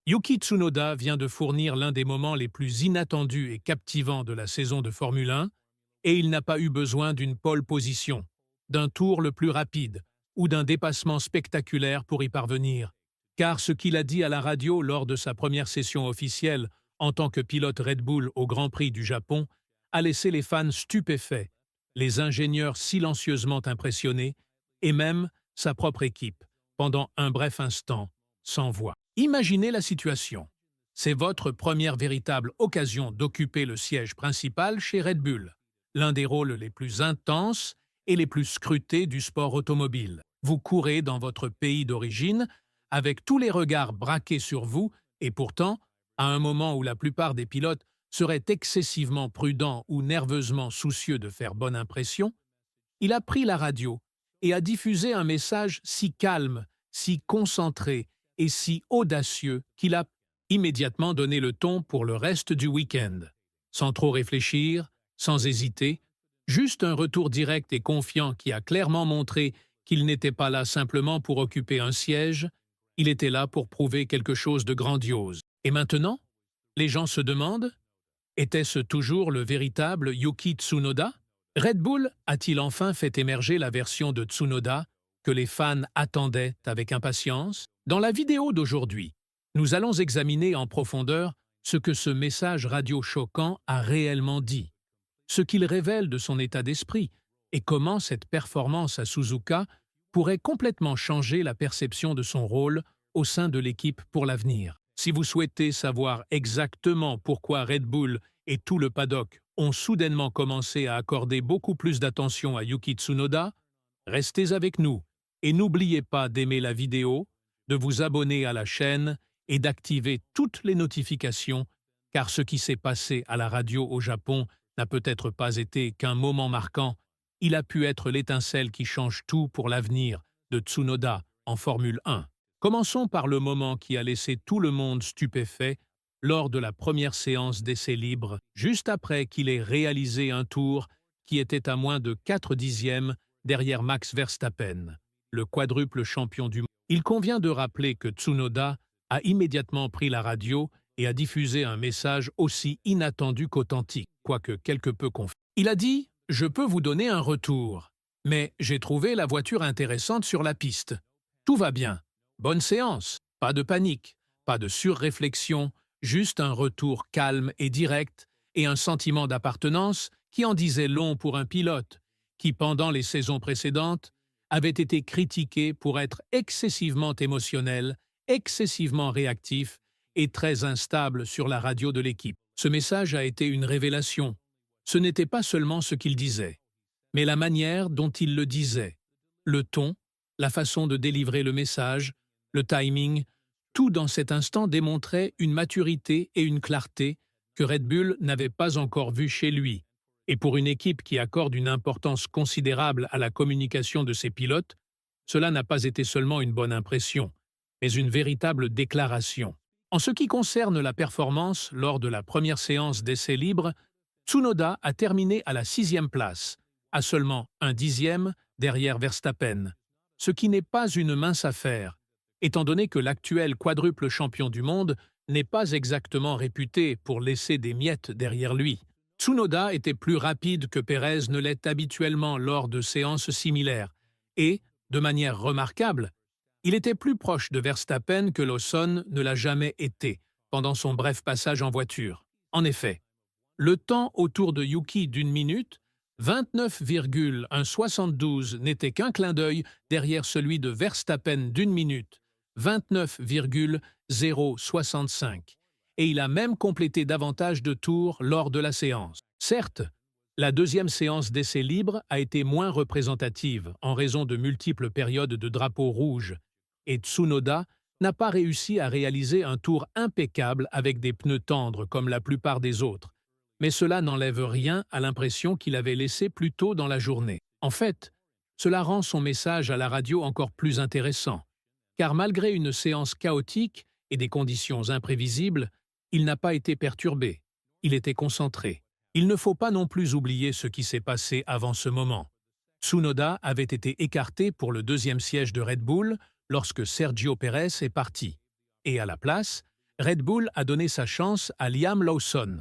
Yuki Tsunoda vient de fournir l'un des moments les plus inattendus et captivants de la saison de Formule 1, et il n'a pas eu besoin d'une pole position, d'un tour le plus rapide ou d'un dépassement spectaculaire pour y parvenir. Car ce qu'il a dit à la radio lors de sa première session officielle en tant que pilote Red Bull au Grand Prix du Japon a laissé les fans stupéfaits, les ingénieurs silencieusement impressionnés et même sa propre équipe, pendant un bref instant, sans voix. Imaginez la situation. C'est votre première véritable occasion d'occuper le siège principal chez Red Bull, l'un des rôles les plus intenses et les plus scrutés du sport automobile. Vous courez dans votre pays d'origine, avec tous les regards braqués sur vous, et pourtant, à un moment où la plupart des pilotes seraient excessivement prudents ou nerveusement soucieux de faire bonne impression, il a pris la radio et a diffusé un message si calme, si concentré et si audacieux qu'il a immédiatement donné le ton pour le reste du week-end. Sans trop réfléchir, sans hésiter, juste un retour direct et confiant qui a clairement montré qu'il n'était pas là simplement pour occuper un siège, il était là pour prouver quelque chose de grandiose. Et maintenant, les gens se demandent, était-ce toujours le véritable Yuki Tsunoda? Red Bull a-t-il enfin fait émerger la version de Tsunoda que les fans attendaient avec impatience? Dans la vidéo d'aujourd'hui, nous allons examiner en profondeur ce que ce message radio choquant a réellement dit, ce qu'il révèle de son état d'esprit et comment cette performance à Suzuka pourrait complètement changer la perception de son rôle au sein de l'équipe pour l'avenir. Si vous souhaitez savoir exactement pourquoi Red Bull et tout le paddock ont soudainement commencé à accorder beaucoup plus d'attention à Yuki Tsunoda, restez avec nous et n'oubliez pas d'aimer la vidéo, de vous abonner à la chaîne et d'activer toutes les notifications, car ce qui s'est passé à la radio au Japon n'a peut-être pas été qu'un moment marquant, il a pu être l'étincelle qui change tout pour l'avenir de Tsunoda en Formule 1. Commençons par le moment qui a laissé tout le monde stupéfait lors de la première séance d'essais libres, juste après qu'il ait réalisé un tour qui était à moins de 4 dixièmes derrière Max Verstappen, le quadruple champion du monde. Il convient de rappeler que Tsunoda a immédiatement pris la radio et a diffusé un message aussi inattendu qu'authentique, quoique quelque peu confus. Il a dit « Je peux vous donner un retour, mais j'ai trouvé la voiture intéressante sur la piste. Tout va bien. Bonne séance. Pas de panique, pas de surréflexion, juste un retour calme et direct et un sentiment d'appartenance qui en disait long pour un pilote qui, pendant les saisons précédentes, avait été critiqué pour être excessivement émotionnel, excessivement réactif et très instable sur la radio de l'équipe. Ce message a été une révélation. Ce n'était pas seulement ce qu'il disait, mais la manière dont il le disait, le ton, la façon de délivrer le message, le timing, tout dans cet instant démontrait une maturité et une clarté que Red Bull n'avait pas encore vues chez lui. Et pour une équipe qui accorde une importance considérable à la communication de ses pilotes, cela n'a pas été seulement une bonne impression, mais une véritable déclaration. En ce qui concerne la performance lors de la première séance d'essais libres, Tsunoda a terminé à la 6e place, à seulement un dixième derrière Verstappen, ce qui n'est pas une mince affaire, étant donné que l'actuel quadruple champion du monde n'est pas exactement réputé pour laisser des miettes derrière lui. Tsunoda était plus rapide que Pérez ne l'est habituellement lors de séances similaires, et, de manière remarquable, il était plus proche de Verstappen que Lawson ne l'a jamais été pendant son bref passage en voiture. En effet, le temps autour de Yuki d'une minute, 29,172, n'était qu'un clin d'œil derrière celui de Verstappen d'une minute, 29,065, et il a même complété davantage de tours lors de la séance. Certes, la deuxième séance d'essais libres a été moins représentative en raison de multiples périodes de drapeau rouge, et Tsunoda n'a pas réussi à réaliser un tour impeccable avec des pneus tendres comme la plupart des autres, mais cela n'enlève rien à l'impression qu'il avait laissée plus tôt dans la journée. En fait, cela rend son message à la radio encore plus intéressant, car malgré une séance chaotique et des conditions imprévisibles, il n'a pas été perturbé, il était concentré. Il ne faut pas non plus oublier ce qui s'est passé avant ce moment. Tsunoda avait été écarté pour le deuxième siège de Red Bull lorsque Sergio Pérez est parti, et à la place, Red Bull a donné sa chance à Liam Lawson,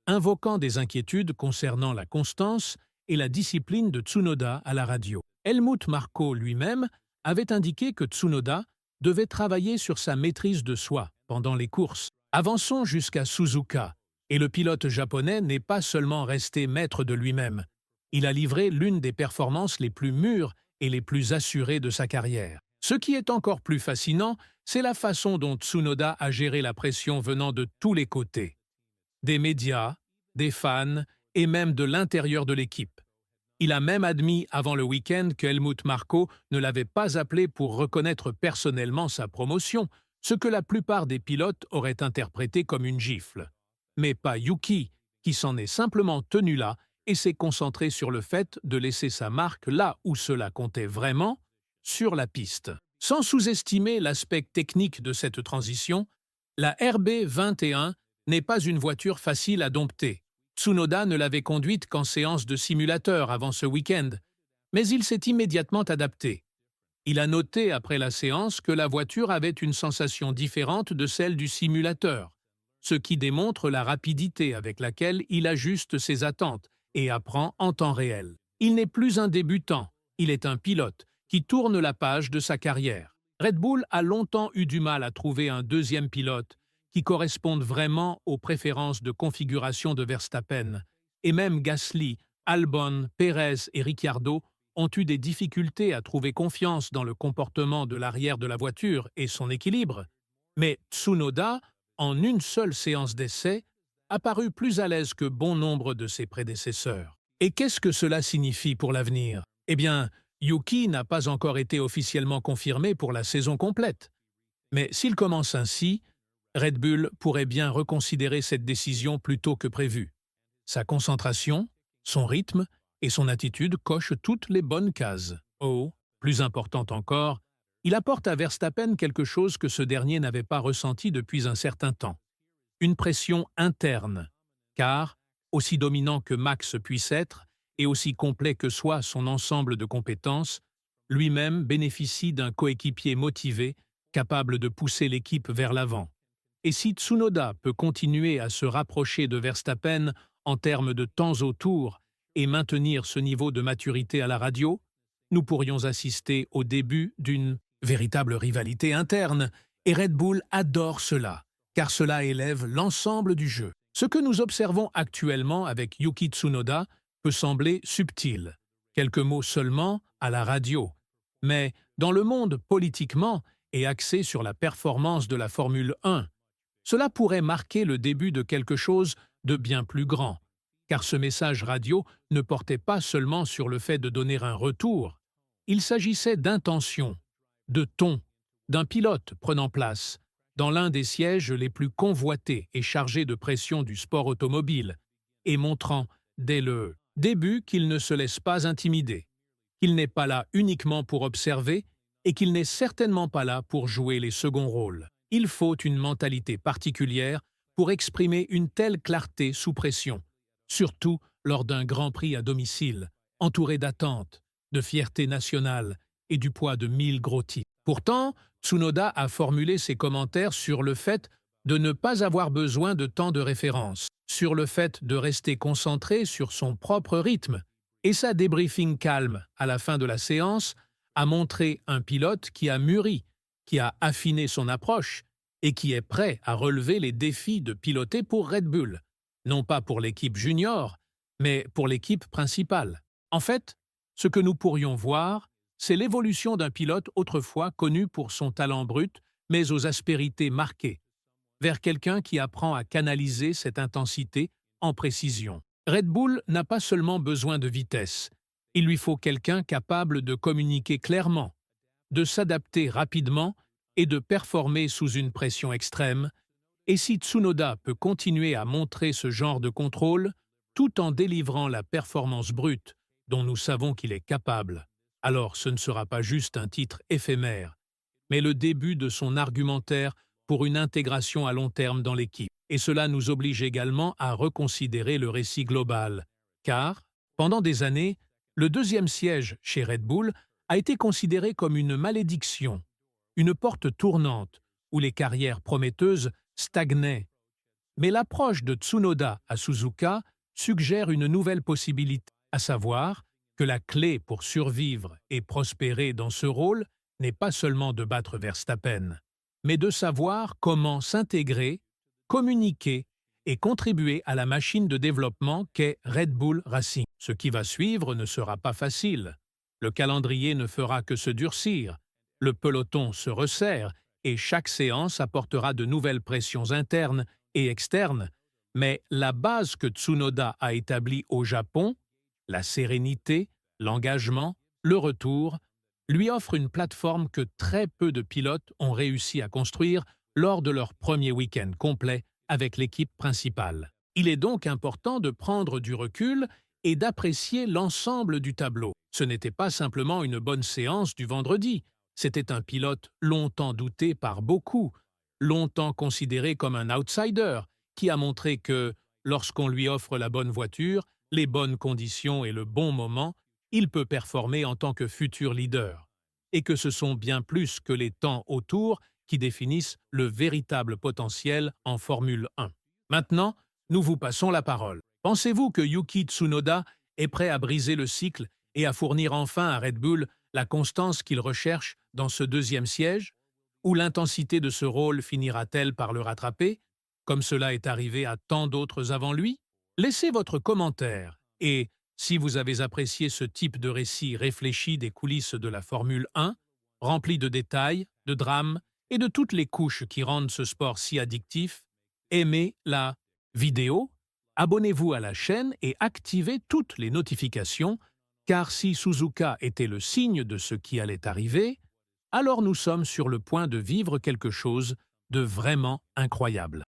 invoquant des inquiétudes concernant la constance et la discipline de Tsunoda à la radio. Helmut Marko lui-même avait indiqué que Tsunoda devait travailler sur sa maîtrise de soi pendant les courses. Avançons jusqu'à Suzuka, et le pilote japonais n'est pas seulement resté maître de lui-même. Il a livré l'une des performances les plus mûres et les plus assurées de sa carrière. Ce qui est encore plus fascinant, c'est la façon dont Tsunoda a géré la pression venant de tous les côtés. Des médias, des fans et même de l'intérieur de l'équipe. Il a même admis avant le week-end que Helmut Marko ne l'avait pas appelé pour reconnaître personnellement sa promotion, ce que la plupart des pilotes auraient interprété comme une gifle. Mais pas Yuki, qui s'en est simplement tenu là et s'est concentré sur le fait de laisser sa marque là où cela comptait vraiment, sur la piste. Sans sous-estimer l'aspect technique de cette transition, la RB21 n'est pas une voiture facile à dompter. Tsunoda ne l'avait conduite qu'en séance de simulateur avant ce week-end, mais il s'est immédiatement adapté. Il a noté après la séance que la voiture avait une sensation différente de celle du simulateur, ce qui démontre la rapidité avec laquelle il ajuste ses attentes et apprend en temps réel. Il n'est plus un débutant, il est un pilote qui tourne la page de sa carrière. Red Bull a longtemps eu du mal à trouver un deuxième pilote qui corresponde vraiment aux préférences de configuration de Verstappen, et même Gasly, Albon, Pérez et Ricciardo ont eu des difficultés à trouver confiance dans le comportement de l'arrière de la voiture et son équilibre. Mais Tsunoda, en une seule séance d'essai, a paru plus à l'aise que bon nombre de ses prédécesseurs. Et qu'est-ce que cela signifie pour l'avenir? Eh bien, Yuki n'a pas encore été officiellement confirmé pour la saison complète. Mais s'il commence ainsi, Red Bull pourrait bien reconsidérer cette décision plus tôt que prévu. Sa concentration, son rythme et son attitude cochent toutes les bonnes cases. Oh, plus important encore, il apporte à Verstappen quelque chose que ce dernier n'avait pas ressenti depuis un certain temps. Une pression interne, car, aussi dominant que Max puisse être, et aussi complet que soit son ensemble de compétences, lui-même bénéficie d'un coéquipier motivé, capable de pousser l'équipe vers l'avant. Et si Tsunoda peut continuer à se rapprocher de Verstappen en termes de temps au tour et maintenir ce niveau de maturité à la radio, nous pourrions assister au début d'une véritable rivalité interne, et Red Bull adore cela, car cela élève l'ensemble du jeu. Ce que nous observons actuellement avec Yuki Tsunoda peut sembler subtil, quelques mots seulement à la radio, mais dans le monde politiquement et axé sur la performance de la Formule 1, cela pourrait marquer le début de quelque chose de bien plus grand, car ce message radio ne portait pas seulement sur le fait de donner un retour, il s'agissait d'intention, de ton, d'un pilote prenant place dans l'un des sièges les plus convoités et chargés de pression du sport automobile, et montrant dès le début qu'il ne se laisse pas intimider, qu'il n'est pas là uniquement pour observer et qu'il n'est certainement pas là pour jouer les seconds rôles. Il faut une mentalité particulière pour exprimer une telle clarté sous pression, surtout lors d'un Grand Prix à domicile, entouré d'attentes, de fierté nationale et du poids de 1000 gros titres. Pourtant, Tsunoda a formulé ses commentaires sur le fait de ne pas avoir besoin de temps de référence, sur le fait de rester concentré sur son propre rythme, et sa débriefing calme à la fin de la séance a montré un pilote qui a mûri, qui a affiné son approche et qui est prêt à relever les défis de piloter pour Red Bull, non pas pour l'équipe junior, mais pour l'équipe principale. En fait, ce que nous pourrions voir, c'est l'évolution d'un pilote autrefois connu pour son talent brut, mais aux aspérités marquées, vers quelqu'un qui apprend à canaliser cette intensité en précision. Red Bull n'a pas seulement besoin de vitesse, il lui faut quelqu'un capable de communiquer clairement, de s'adapter rapidement et de performer sous une pression extrême, et si Tsunoda peut continuer à montrer ce genre de contrôle, tout en délivrant la performance brute dont nous savons qu'il est capable, alors ce ne sera pas juste un titre éphémère, mais le début de son argumentaire pour une intégration à long terme dans l'équipe. Et cela nous oblige également à reconsidérer le récit global, car, pendant des années, le deuxième siège chez Red Bull a été considéré comme une malédiction, une porte tournante où les carrières prometteuses stagnait. Mais l'approche de Tsunoda à Suzuka suggère une nouvelle possibilité, à savoir que la clé pour survivre et prospérer dans ce rôle n'est pas seulement de battre Verstappen, mais de savoir comment s'intégrer, communiquer et contribuer à la machine de développement qu'est Red Bull Racing. Ce qui va suivre ne sera pas facile. Le calendrier ne fera que se durcir, le peloton se resserre et chaque séance apportera de nouvelles pressions internes et externes, mais la base que Tsunoda a établie au Japon, la sérénité, l'engagement, le retour, lui offre une plateforme que très peu de pilotes ont réussi à construire lors de leur premier week-end complet avec l'équipe principale. Il est donc important de prendre du recul et d'apprécier l'ensemble du tableau. Ce n'était pas simplement une bonne séance du vendredi, c'était un pilote longtemps douté par beaucoup, longtemps considéré comme un outsider, qui a montré que, lorsqu'on lui offre la bonne voiture, les bonnes conditions et le bon moment, il peut performer en tant que futur leader. Et que ce sont bien plus que les temps autour qui définissent le véritable potentiel en Formule 1. Maintenant, nous vous passons la parole. Pensez-vous que Yuki Tsunoda est prêt à briser le cycle et à fournir enfin à Red Bull la constance qu'il recherche dans ce deuxième siège? Ou l'intensité de ce rôle finira-t-elle par le rattraper, comme cela est arrivé à tant d'autres avant lui? Laissez votre commentaire et, si vous avez apprécié ce type de récit réfléchi des coulisses de la Formule 1, rempli de détails, de drames et de toutes les couches qui rendent ce sport si addictif, aimez la vidéo, abonnez-vous à la chaîne et activez toutes les notifications, car si Suzuka était le signe de ce qui allait arriver, alors nous sommes sur le point de vivre quelque chose de vraiment incroyable.